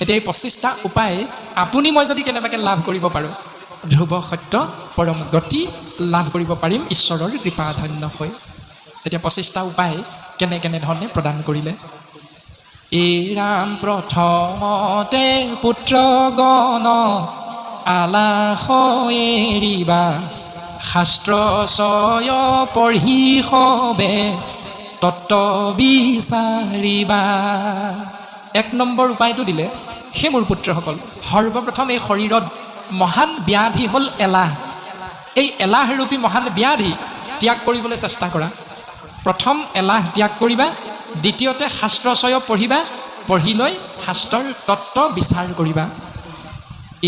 এতিয়া এই 25টা উপায় আপুনি মই যদি কেনেবাকৈ লাভ কৰিব পাৰোঁ ধ্ৰুৱ সত্য পৰম গতি লাভ কৰিব পাৰিম ঈশ্বৰৰ কৃপাধন্য হৈ। এতিয়া 25টা উপায় কেনেধৰণে প্ৰদান কৰিলে। এই ৰাম প্ৰথমতে পুত্ৰগণ আলাস এৰিবা শাস্ত্ৰ চয় পঢ়ি সবে তত্ত্ব বিচাৰিবা। 1 নম্বৰ উপায়টো দিলে, সেই মোৰ পুত্ৰসকল সৰ্বপ্ৰথম এই শৰীৰত মহান ব্যাধি হ'ল এলাহ। এই এলাহৰূপী মহান ব্যাধি ত্যাগ কৰিবলৈ চেষ্টা কৰা। প্ৰথম এলাহ ত্যাগ কৰিবা, দ্বিতীয়তে শাস্ত্ৰচয় পঢ়িবা, পঢ়ি লৈ শাস্ত্ৰৰ তত্ত্ব বিচাৰ কৰিবা।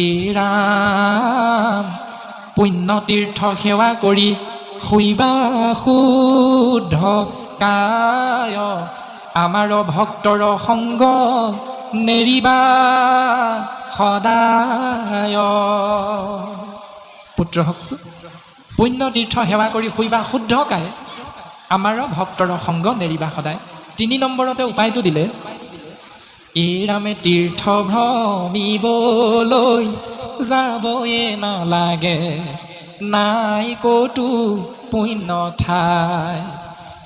এই ৰাম পুণ্য তীৰ্থ সেৱা কৰি শুইবা শুদ্ধ কায় আমাৰ ভক্তৰ সংগ নেৰিবা সদায়। পুত্ৰসকল পুণ্য তীৰ্থ সেৱা কৰি শুইবা শুদ্ধ কায় আমাৰ ভক্তৰ সংগ নেৰিবা সদায়। 3 নম্বৰতে উপায়টো দিলে, এই ৰামে তীৰ্থ ভ্ৰমিবলৈ যাবয়ে নালাগে নাই ক'তো পুণ্য ঠাই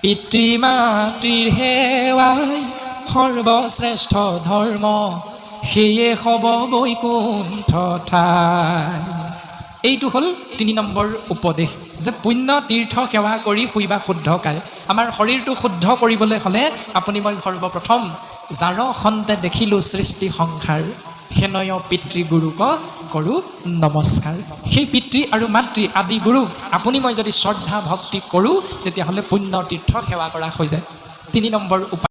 পিতৃ মাতৃৰ সেৱাই সৰ্বশ্ৰেষ্ঠ ধৰ্ম সেয়ে হ'ব বৈকুণ্ঠ ঠাই। এইটো হ'ল 3 নম্বৰ উপদেশ যে পুণ্য তীৰ্থ সেৱা কৰি শুইবা শুদ্ধ কায়। আমাৰ শৰীৰটো শুদ্ধ কৰিবলৈ হ'লে আপুনি মই সৰ্বপ্ৰথম যাৰ সন্তে দেখিলোঁ সৃষ্টি সংসাৰ সেনয় পিতৃ গুৰুক কৰোঁ নমস্কাৰ। সেই পিতৃ আৰু মাতৃ আদি গুৰুক আপুনি মই যদি শ্ৰদ্ধা ভক্তি কৰোঁ তেতিয়াহ'লে পুণ্য তীৰ্থ সেৱা কৰা হৈ যায়। 3 নম্বৰ উপায়।